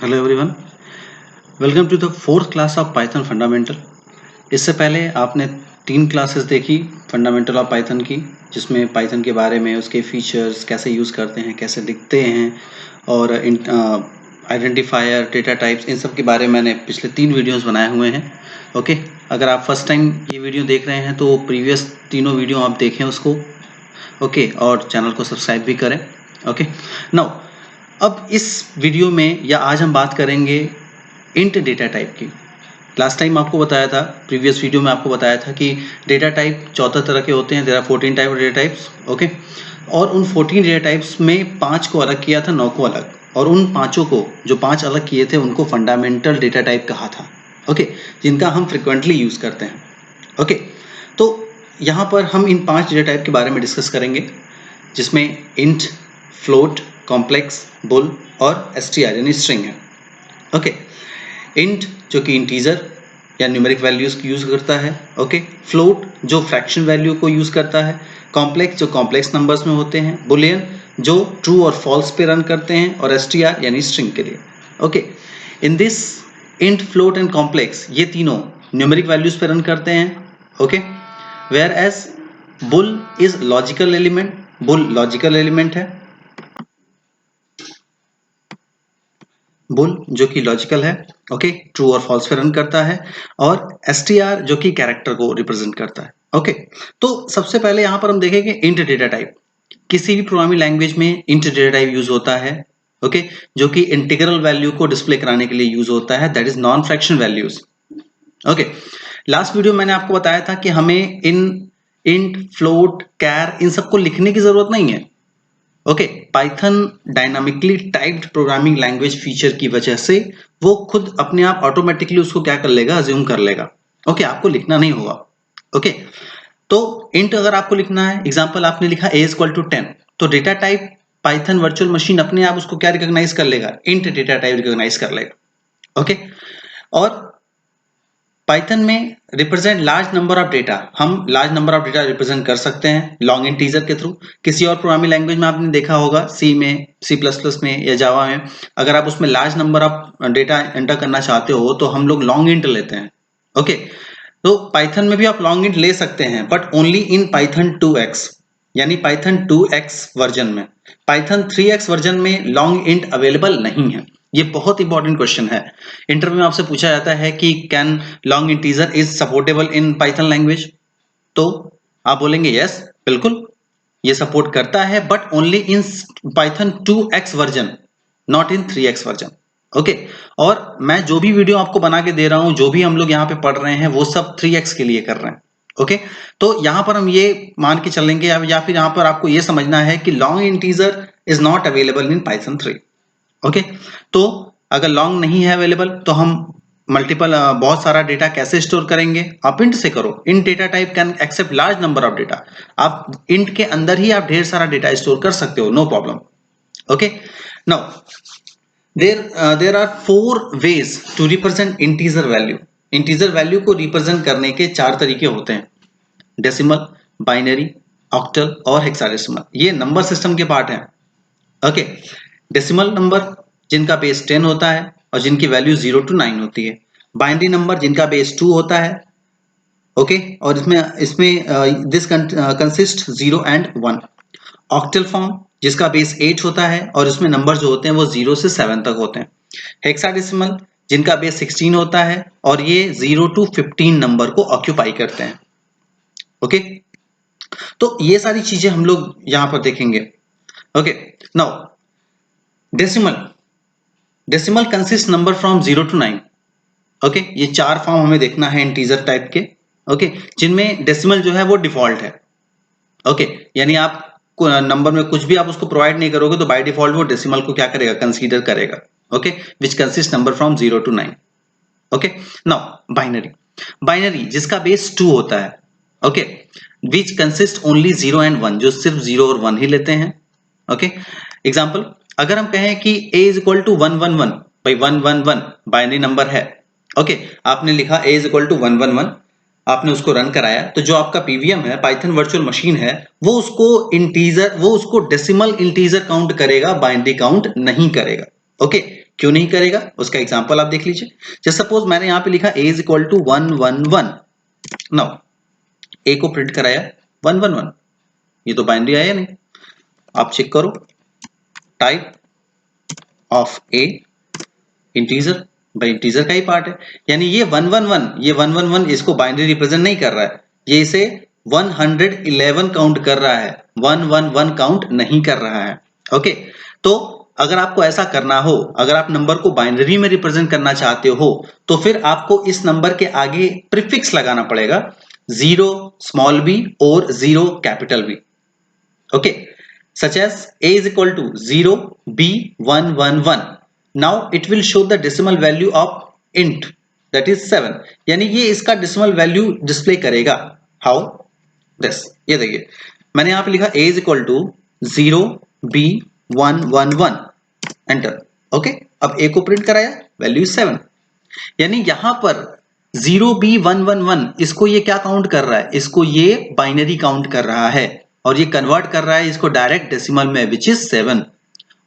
Hello everyone, welcome to the fourth class of Python fundamental. इससे पहले आपने 3 classes देखी फंडामेंटल ऑफ पाइथन की, जिसमें पाइथन के बारे में, उसके फीचर्स कैसे यूज़ करते हैं, कैसे लिखते हैं और आइडेंटिफायर, डेटा टाइप्स, इन सब के बारे में मैंने पिछले 3 वीडियोस बनाए हुए हैं। ओके, अगर आप फर्स्ट टाइम ये वीडियो देख रहे हैं तो प्रीवियस तीनों वीडियो आप देखें उसको। ओके, और चैनल को सब्सक्राइब भी करें। ओके, नाउ अब इस वीडियो में या आज हम बात करेंगे इंट डेटा टाइप की। लास्ट टाइम आपको बताया था, प्रीवियस वीडियो में आपको बताया था कि डेटा टाइप 14 तरह के होते हैं। There are 14 type of data types. Okay, और उन 14 डेटा टाइप्स में 5 को अलग किया था, 9 को अलग, और उन पांचों को जो 5 अलग किए थे उनको फंडामेंटल डेटा टाइप कहा था। ओके, जिनका हम फ्रिक्वेंटली यूज करते हैं। ओके, तो यहाँ पर हम इन 5 डेटा टाइप के बारे में डिस्कस करेंगे, जिसमें इंट, फ्लोट, कॉम्प्लेक्स, बुल और एसटीआर यानी स्ट्रिंग है। ओके, इंट जो कि इंटीजर या न्यूमेरिक वैल्यूज की यूज करता है। ओके, फ्लोट जो फ्रैक्शन वैल्यू को यूज करता है, कॉम्प्लेक्स जो कॉम्प्लेक्स नंबर्स में होते हैं, बुलियन जो ट्रू और फॉल्स पे रन करते हैं, और एसटीआर यानी स्ट्रिंग के लिए। Okay, in this int, float and complex ये तीनों न्यूमेरिक वैल्यूज पे रन करते हैं। Okay, whereas bool is logical element, bool logical element है, बुल जो कि लॉजिकल है। ओके, ट्रू और फॉल्स पे रन करता है, और एसटीआर जो कि कैरेक्टर को रिप्रेजेंट करता है। ओके, तो सबसे पहले यहां पर हम देखेंगे इंट डेटा टाइप। किसी भी प्रोग्रामिंग लैंग्वेज में इंट डेटा टाइप यूज होता है। ओके, जो कि इंटीग्रल वैल्यू को डिस्प्ले कराने के लिए यूज होता है, that is non fraction values. Okay, last video मैंने आपको बताया था कि हमें इन इंट, फ्लोट, कैर इन सबको लिखने की जरूरत नहीं है। Okay, Python dynamically typed programming language feature की वजह से वो खुद अपने आप ऑटोमेटिकली उसको क्या कर लेगा, अज्यूम कर लेगा। ओके, आपको लिखना नहीं होगा। ओके, तो इंट अगर आपको लिखना है, एग्जांपल आपने लिखा a इक्वल टू 10, तो data type Python virtual machine अपने आप उसको क्या रिकॉग्नाइज कर लेगा, इंट डेटा टाइप रिकॉग्नाइज कर लेगा। ओके, और पाइथन में represent large number of data, हम large number of data represent कर सकते हैं लॉन्ग इंटीजर के थ्रू। किसी और प्रोग्रामिंग लैंग्वेज में आपने देखा होगा, सी में, सी प्लस प्लस में या जावा में, अगर आप उसमें large number of data enter करना चाहते हो तो हम लोग लॉन्ग इंट लेते हैं। ओके, तो पाइथन में भी आप लॉन्ग इंट ले सकते हैं, but only in Python 2x, यानी पाइथन 2x वर्जन में। पाइथन 3x वर्जन में लॉन्ग इंट अवेलेबल नहीं है। ये बहुत इंपॉर्टेंट क्वेश्चन है, इंटरव्यू में आपसे पूछा जाता है कि can long integer is supportable in Python language, तो आप बोलेंगे यस, बिल्कुल ये सपोर्ट करता है, but only in Python 2x version, not in 3x version. Okay, और मैं जो भी वीडियो आपको बना के दे रहा हूं, जो भी हम लोग यहाँ पे पढ़ रहे हैं, वो सब 3x के लिए कर रहे हैं। ओके, तो यहां पर हम ये मान के चलेंगे, या फिर यहां पर आपको ये समझना है कि long integer is not available in Python 3। Okay, तो अगर लॉन्ग नहीं है अवेलेबल तो हम मल्टीपल बहुत सारा डेटा कैसे स्टोर करेंगे, आप इंट से करो। Int data type can accept large number of data, आप इंट के अंदर ही आप ढेर सारा डेटा स्टोर कर सकते हो, no problem. Okay, now there are 4 ways to represent integer value. Integer value को रिप्रेजेंट करने के 4 तरीके होते हैं, डेसिमल, बाइनरी, ऑक्टल और हेक्साडेसिमल। ये नंबर सिस्टम के पार्ट हैं। ओके, डेसिमल नंबर जिनका बेस 10 होता है और जिनकी वैल्यू 0 to 9 होती है। बाइनरी नंबर जिनका बेस 2 होता है। ओके, और इसमें इसमें this consist 0 and 1। Octal form जिसका बेस 8 होता है और इसमें नंबर जो होते हैं वो 0 से 7 तक होते हैं। हेक्साडेसिमल जिनका बेस 16 होता है और ये 0 to 15 नंबर को ऑक्यूपाई करते हैं। ओके, तो ये सारी चीजें हम लोग यहां पर देखेंगे। Okay, now decimal, decimal consist number from 0 to 9। Okay, ये 4 फॉर्म हमें देखना है इंटीजर टाइप के। ओके, जिनमें डेसिमल जो है वो डिफॉल्ट है। ओके, यानी आप नंबर में कुछ भी आप उसको प्रोवाइड नहीं करोगे तो बाय डिफॉल्ट वो डेसिमल को क्या करेगा, कंसीडर करेगा। Okay, which consist number from 0 to 9। Okay, now binary, binary जिसका बेस 2 होता है। Okay, which consist only 0 and 1, जो सिर्फ 0 और 1 ही लेते हैं। ओके, एग्जांपल अगर हम कहें कि a इज इक्वल टू 111, भाई 111 बाइनरी नंबर है। ओके, आपने लिखा a इज इक्वल टू 111, आपने उसको रन कराया, तो जो आपका पीवीएम है, पाइथन वर्चुअल मशीन है, वो उसको इंटीजर, वो उसको डेसिमल इंटीजर काउंट करेगा, बाइनरी काउंट नहीं करेगा। ओके, क्यों नहीं करेगा उसका एग्जांपल आप देख लीजिए। जैसे सपोज मैंने यहाँ पे लिखा a is equal to 111, now a को प्रिंट कराया 111, ये तो बाइनरी आया नहीं, आप चेक करो टाइप ऑफ a इंटीजर, भाई इंटीजर का ही पार्ट है, यानी ये 111 इसको बाइनरी रिप्रेजेंट नहीं कर रहा है, ये इसे 111 काउंट कर रहा है, 111 काउंट नहीं कर रहा है। ओके, तो अगर आपको ऐसा करना हो, अगर आप नंबर को बाइनरी में रिप्रेजेंट करना चाहते हो तो फिर आपको इस नंबर के आगे प्रीफिक्स लगाना पड़ेगा, 0 स्मॉल b और 0 capital B। Okay, such as a is equal to 0 b 111, now it will show the decimal value of int that is 7, यानी ये इसका decimal value डिस्प्ले करेगा। how this, ये देखिए मैंने यहाँ पे लिखा a is equal to 0 b 111 enter. Okay, अब a को प्रिंट कराया, वैल्यू 7, यानी यहां पर 0b111 इसको ये क्या काउंट कर रहा है, इसको ये बाइनरी काउंट कर रहा है और ये कन्वर्ट कर रहा है इसको डायरेक्ट डेसिमल में विच इज 7,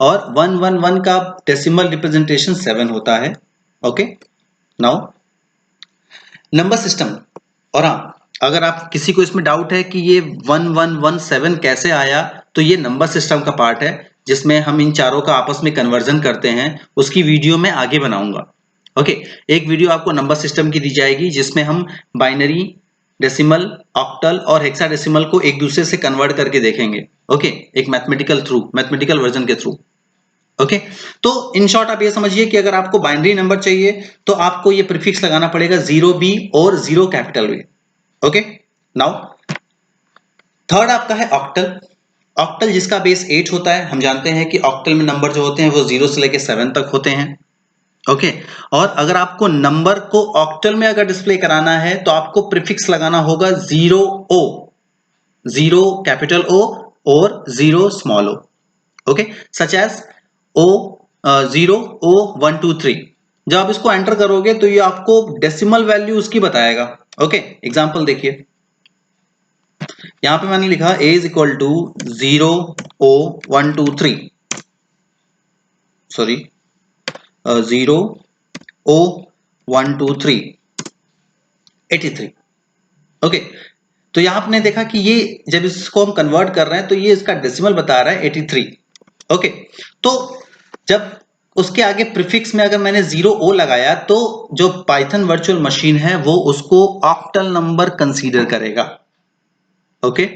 और 111 का डेसिमल रिप्रेजेंटेशन 7 होता है। ओके, नाउ नंबर सिस्टम, और हाँ अगर आप किसी को इसमें डाउट है कि ये 1117 कैसे आया, तो ये नंबर सिस्टम का पार्ट है जिसमें हम इन चारों का आपस में कन्वर्जन करते हैं, उसकी वीडियो मैं आगे बनाऊंगा। ओके, एक वीडियो आपको नंबर सिस्टम की दी जाएगी जिसमें हम बाइनरी, डेसिमल, ऑक्टल और हेक्साडेसिमल को एक दूसरे से कन्वर्ट करके देखेंगे। ओके, एक मैथमेटिकल वर्जन के थ्रू। ओके, तो इन शॉर्ट आप ये समझिए कि अगर आपको बाइनरी नंबर चाहिए तो आपको ये प्रीफिक्स लगाना पड़ेगा 0b और 0 capital B। Okay, now third आपका है ऑक्टल। ऑक्टल जिसका बेस 8 होता है, हम जानते हैं कि ऑक्टल में नंबर जो होते हैं वो 0 से लेकर 7 तक होते हैं। ओके, और अगर आपको नंबर को ऑक्टल में अगर डिस्प्ले कराना है तो आपको प्रीफिक्स लगाना होगा 0o, 0 कैपिटल O और 0 small o। Okay, such as O 0 O 1 2 3, जब आप इसको एंटर करोगे तो ये आपको डेसिमल वैल्यू उसकी बताएगा। ओके, एग्जांपल देखिए, यहां पे मैंने लिखा a is equal to 0 O 1 2 3, sorry 0 O 1 2 3 83। Okay, तो यहां आपने देखा कि ये जब इसको हम कन्वर्ट कर रहे हैं तो ये इसका डेसिमल बता रहा है 83। ओके, तो जब उसके आगे प्रीफिक्स में अगर मैंने 0o लगाया तो जो पाइथन वर्चुअल मशीन है वो उसको ऑक्टल नंबर कंसीडर करेगा। Okay,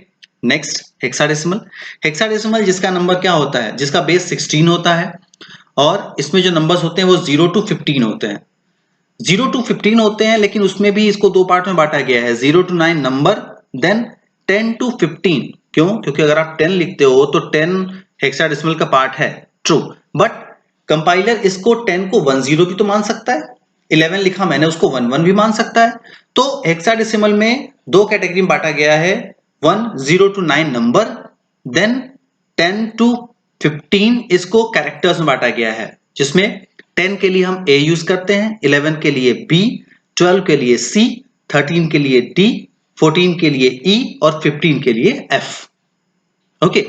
next hexadecimal. हेक्साडेसिमल जिसका नंबर क्या होता है, जिसका बेस 16 होता है और इसमें जो नंबर्स होते हैं वो 0 to 15 होते हैं। 0 to 15 होते हैं, लेकिन उसमें भी इसको दो पार्ट में बांटा गया है, 0 to 9 नंबर, देन 10 to 15। क्यों? क्योंकि अगर आप 10 लिखते हो तो 10 हेक्साडेसिमल का पार्ट है, ट्रू, बट कंपाइलर इसको 10 को 10 भी तो मान सकता है, 11 लिखा मैंने उसको 11 भी मान सकता है। तो हेक्साडेसिमल में दो कैटेगरी में बांटा गया है, 0 to 9 नंबर, देन 10 to 15 इसको कैरेक्टर्स में बांटा गया है, जिसमें 10 के लिए हम A यूज करते हैं, 11 के लिए B, 12 के लिए C, 13 के लिए D, 14 के लिए E और 15 के लिए F। ओके,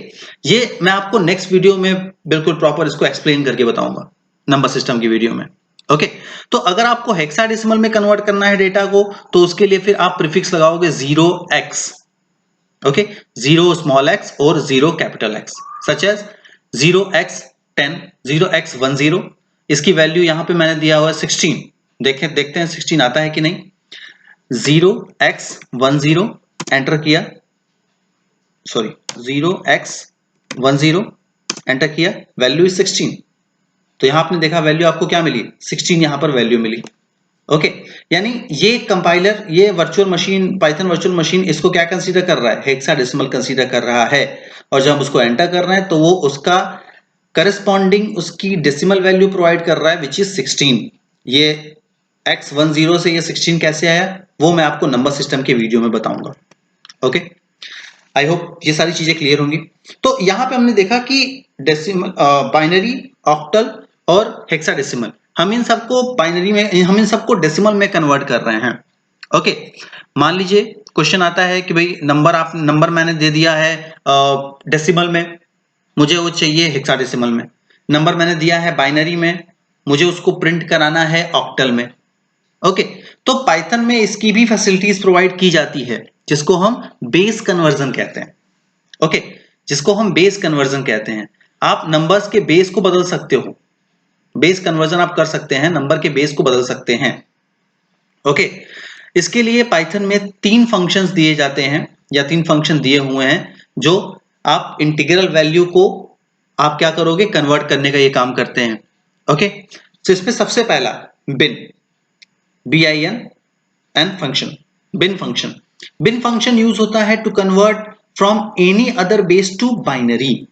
ये मैं आपको नेक्स्ट वीडियो में बिल्कुल प्रॉपर इसको एक्सप्लेन करके बताऊंगा, नंबर सिस्टम की वीडियो में। ओके, तो अगर आपको हेक्साडेसिमल में कन्वर्ट करना है डेटा को तो उसके लिए फिर आप प्रीफिक्स लगाओगे 0x। ओके, 0 स्मॉल x और 0 capital X, such as 0x10, 0x10, इसकी वैल्यू यहां पे मैंने दिया हुआ है 16। देखते हैं 16 आता है कि नहीं। 0x10 एंटर किया, सॉरी 0x10 एंटर किया, वैल्यू इज 16। तो यहां आपने देखा वैल्यू आपको क्या मिली, 16 यहां पर वैल्यू मिली। ओके, यानी ये कंपाइलर, ये virtual machine, Python virtual machine इसको क्या कंसीडर कर रहा है, हेक्साडेसिमल कंसीडर कर रहा है, और जब हम उसको एंटर कर रहे हैं तो वो उसका करस्पॉन्डिंग उसकी डेसिमल वैल्यू प्रोवाइड कर रहा है विच इज 16। ये x10 से ये 16 कैसे आया वो मैं आपको नंबर सिस्टम के वीडियो में बताऊंगा। ओके, आई होप ये सारी चीजें क्लियर होंगी। तो यहां पे हमने देखा कि डेसिमल, बाइनरी, ऑक्टल और हेक्साडेसिमल, हम इन सबको बाइनरी में, हम इन सबको डेसिमल में कन्वर्ट कर रहे हैं। ओके, मान लीजिए क्वेश्चन आता है कि भाई नंबर मैंने दे दिया है डेसिमल में, मुझे वो चाहिए हेक्साडेसिमल में। नंबर मैंने दिया है बाइनरी में, मुझे उसको प्रिंट कराना है ऑक्टल में। ओके, तो पाइथन में इसकी भी फैसिलिटीज प्रोवाइड की जाती है, जिसको हम बेस कन्वर्जन कहते हैं। ओके, जिसको हम बेस कन्वर्जन कहते हैं। आप नंबर्स के बेस को बदल सकते हो, बेस कन्वर्जन आप कर सकते हैं, नंबर के बेस को बदल सकते हैं। ओके, इसके लिए पाइथन में 3 फंक्शंस दिए जाते हैं, या 3 फंक्शन दिए हुए हैं, जो आप इंटीग्रल वैल्यू को आप क्या करोगे, कन्वर्ट करने का ये काम करते हैं। ओके, तो इसमें सबसे पहला bin, BIN n function, bin function. Bin function use होता है to convert from any other base to binary.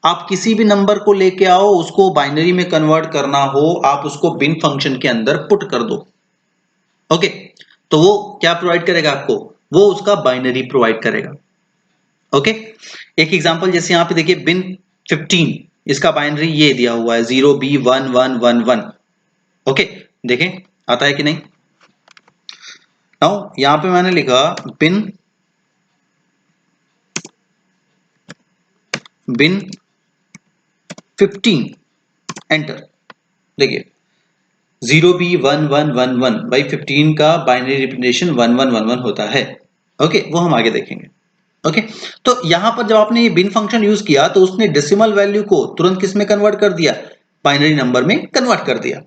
आप किसी भी नंबर को लेके आओ, उसको बाइनरी में कन्वर्ट करना हो, आप उसको बिन फंक्शन के अंदर पुट कर दो। ओके, तो वो क्या प्रोवाइड करेगा आपको, वो उसका बाइनरी प्रोवाइड करेगा। ओके, एक एग्जांपल जैसे यहां पे देखिए बिन 15, इसका बाइनरी ये दिया हुआ है 0B1111। ओके, देखें आता है कि नहीं। नाउ यहां पे मैंने लिखा बिन 15 एंटर। देखिए 0B1111 बाई 15 का बाइनरी रिप्रेजेंटेशन 1111 होता है। ओके, वो हम आगे देखेंगे। ओके, तो यहां पर जब आपने ये बिन फंक्शन यूज किया तो उसने डेसिमल वैल्यू को तुरंत किस में कन्वर्ट कर दिया, बाइनरी नंबर में कन्वर्ट कर दिया।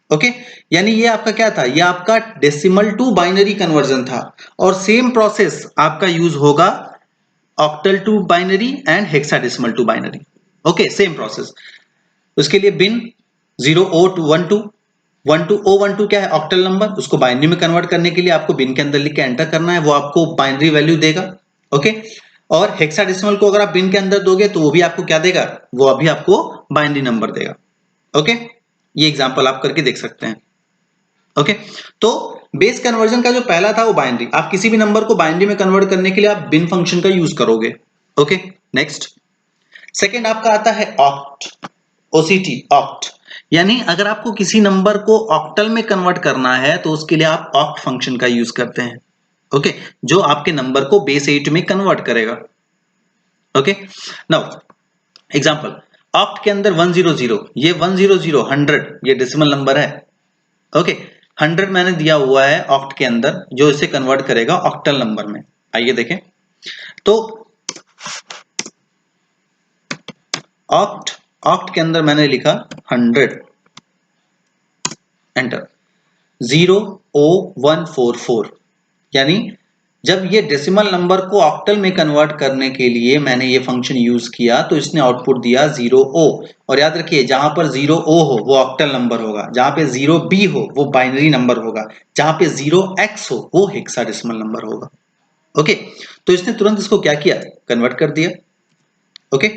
ओके, यानी ये आपका क्या था, ये आपका डेसिमल टू बाइनरी कन्वर्जन था। और सेम प्रोसेस आपका यूज होगा octal to binary and hexadecimal to binary. Okay, same process. उसके लिए बिन 0O212 12O12 क्या है, ऑक्टल नंबर, उसको बाइनरी में कन्वर्ट करने के लिए आपको बिन के अंदर लिख के एंटर करना है, वो आपको बाइनरी वैल्यू देगा। ओके, और हेक्साडेसिमल को अगर आप बिन के अंदर दोगे तो वो भी आपको क्या देगा, वो अभी आपको बाइनरी नंबर देगा। ओके, ये एग्जांपल आप करके देख सकते हैं। ओके, तो बेस कन्वर्जन का जो पहला था वो बाइनरी, आप किसी भी नंबर को बाइनरी में कन्वर्ट करने के लिए आप बिन फंक्शन का यूज करोगे। ओके, नेक्स्ट सेकेंड आपका आता है ऑक्ट, OCT ऑक्ट। यानी अगर आपको किसी नंबर को ऑक्टल में कन्वर्ट करना है तो उसके लिए आप ऑक्ट फंक्शन का यूज करते हैं। ओके, जो आपके नंबर को बेस 8 में कन्वर्ट करेगा। ओके, नाउ एग्जांपल, ऑक्ट के अंदर 100, ये 100 100 ये डेसिमल नंबर है। ओके, 100 मैंने दिया हुआ है ऑक्ट के अंदर, जो इसे कन्वर्ट करेगा ऑक्टल नंबर में। आइए देखें, तो ऑक्ट, ऑक्ट के अंदर मैंने लिखा 100 एंटर। 0O144, यानी जब ये डेसिमल नंबर को ऑक्टल में कन्वर्ट करने के लिए मैंने ये फंक्शन यूज किया तो इसने आउटपुट दिया 0O। और याद रखिए जहां पर 0O हो वो ऑक्टल नंबर होगा, जहां पे 0B हो वो बाइनरी नंबर होगा, जहां पे 0X हो वो हेक्साडेसिमल नंबर होगा। ओके, तो इसने तुरंत इसको क्या किया, कन्वर्ट कर दिया। ओके,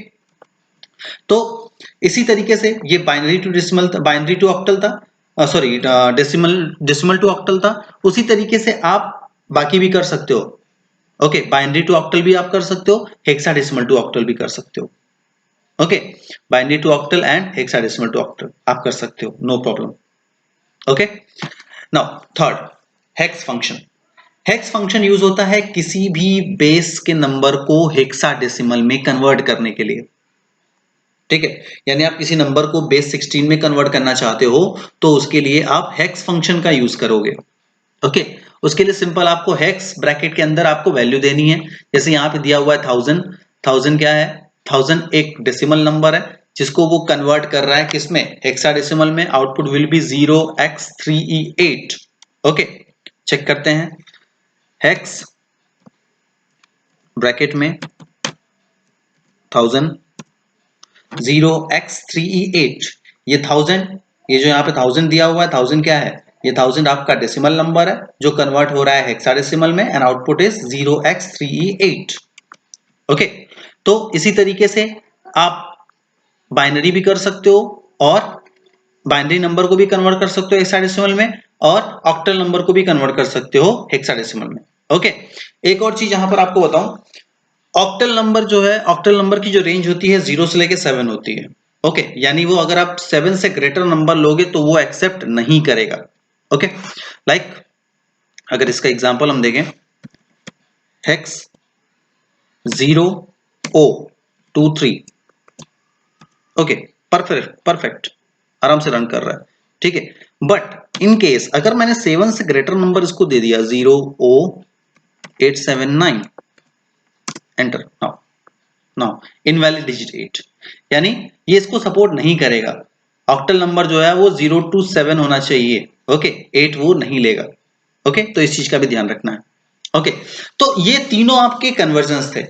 तो इसी तरीके से ये binary to decimal, binary to octal था, sorry decimal, decimal to octal था। उसी तरीके से आप बाकी भी कर सकते हो। ओके, बाइनरी टू ऑक्टल भी आप कर सकते हो, हेक्साडेसिमल टू ऑक्टल भी कर सकते हो। Okay, binary to octal and hexadecimal to octal आप कर सकते हो, no problem. Okay, now third hex function. Hex function use होता है किसी भी बेस के नंबर को हेक्साडेसिमल में कन्वर्ट करने के लिए। ठीक है, यानी आप किसी नंबर को बेस 16 में कन्वर्ट करना चाहते हो तो उसके लिए आप हेक्स फंक्शन का यूज करोगे। ओके, उसके लिए सिंपल आपको हेक्स ब्रैकेट के अंदर आपको वैल्यू देनी है। जैसे यहाँ पे दिया हुआ है 1000, 1000 क्या है, 1000 एक डेसिमल नंबर है जिसको वो कन्वर्ट कर रहा है किसमें, हेक्साडेसिमल में। Output will be 0x3e8। Okay, check करते हैं, हेक्स ब्रैकेट में 1000 0x3e8, ये 1000, ये जो यहाँ पे 1000 दिया हुआ है, 1000 क्या है, ये 1000 आपका डेसिमल नंबर है जो कन्वर्ट हो रहा है हेक्साडेसिमल में, and output is 0x3e8। Okay, तो इसी तरीके से आप बाइनरी भी कर सकते हो, और बाइनरी नंबर को भी कन्वर्ट कर सकते हो हेक्साडेसिमल में, और ऑक्टल नंबर को भी कन्वर्ट कर सकते हो हेक्साडेसिमल में। ओके, एक और चीज यहां पर आपको बताऊं, ऑक्टल नंबर जो है, ऑक्टल नंबर की जो रेंज होती है 0 से लेके 7 होती है। ओके, यानी वो अगर आप 7 से ग्रेटर नंबर लोगे तो वो एक्सेप्ट नहीं करेगा। ओके, लाइक अगर इसका एग्जांपल हम देखें, हेक्स 0O23। ओके, परफेक्ट आराम से रन कर रहा है, ठीक है। बट इन केस अगर मैंने 7 से ग्रेटर नंबर इसको दे दिया 00879 एंटर, नाउ इनवैलिड डिजिट 8, यानी ये इसको सपोर्ट नहीं करेगा। ऑक्टल नंबर जो है वो 0 to 7 होना चाहिए, ओके, 8 वो नहीं लेगा, ओके। तो इस चीज का भी ध्यान रखना है, ओके। तो ये तीनों आपके कन्वर्जन्स थे।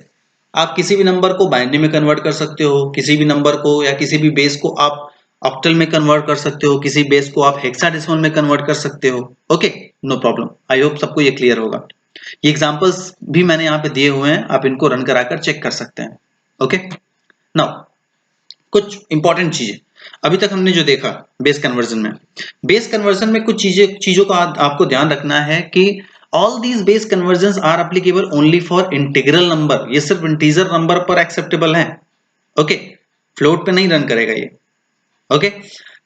आप किसी भी नंबर को बाइनरी में कन्वर्ट कर सकते हो, किसी भी नंबर को या किसी भी बेस को आप ऑक्टल में कन्वर्ट कर सकते हो, किसी बेस को आप हेक्साडेसिमल में कन्वर्ट कर सकते हो, okay, no problem. I hope सबको ये क्लियर होगा। ये एग्जांपल्स भी मैंने यहाँ पे दिए हुए हैं, आप इनको रन कराकर चेक कर सकते हैं, ओके। नाउ कुछ इंपॉर्टेंट चीजें अभी तक हमने जो देखा बेस कन्वर्जन में कुछ चीजों का आपको ध्यान रखना है कि all these base conversions are applicable only for integral number. ये सिर्फ इंटीजर नंबर पर एक्सेप्टेबल है, ओके, फ्लोट पे नहीं रन करेगा ये, ओके।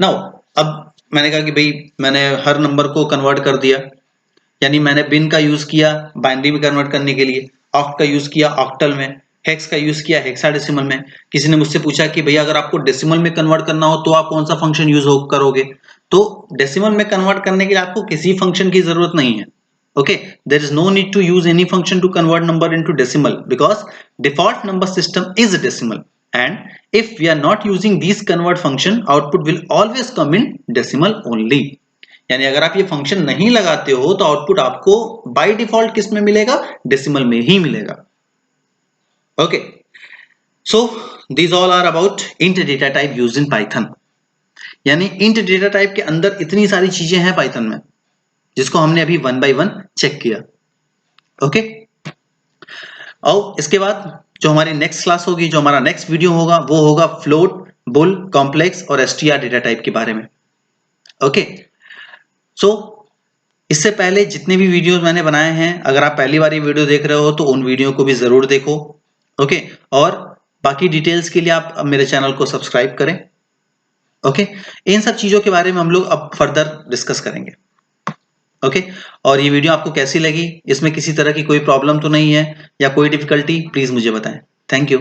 नाउ अब मैंने कहा कि भाई मैंने हर नंबर को कन्वर्ट कर दिया, यानी मैंने बिन का यूज किया बाइनरी में कन्वर्ट करने के लिए, ऑक्ट का यूज किया ऑक्टल में, हेक्स का यूज किया हेक्साडेसिमल में। किसी ने मुझसे पूछा कि भैया अगर आपको डेसिमल में कन्वर्ट करना हो तो आप कौन सा फंक्शन यूज करोगे? तो डेसिमल में कन्वर्ट करने के लिए आपको किसी फंक्शन की जरूरत नहीं है, okay. There is no need to use any function to convert number into decimal because default number system is decimal and if we are not using these convert function output will always come in decimal only। यानी अगर आप ये function नहीं लगाते हो तो output आपको by default किस में मिलेगा? डेसिमल में ही मिलेगा, okay. So these all are about int data type used in Python. यानी इंट डेटा टाइप के अंदर इतनी सारी चीजें हैं पाइथन में जिसको हमने अभी वन बाय वन चेक किया, ओके। और इसके बाद जो हमारी नेक्स्ट क्लास होगी, जो हमारा नेक्स्ट वीडियो होगा, वो होगा फ्लोट, बुल, कॉम्प्लेक्स और एसटीआर डेटा टाइप के बारे में, ओके। सो इससे पहले जितने भी वीडियोस मैंने बनाए हैं, अगर आप पहली बार ये वीडियो देख रहे हो तो उन वीडियो को भी जरूर देखो, ओके। और बाकी डिटेल्स के लिए आप मेरे चैनल को सब्सक्राइब करें, ओके। इन सब चीजों के बारे में हम लोग अब फर्दर डिस्कस करेंगे, ओके। और ये वीडियो आपको कैसी लगी, इसमें किसी तरह की कोई प्रॉब्लम तो नहीं है या कोई डिफिकल्टी, प्लीज मुझे बताएं। Thank you.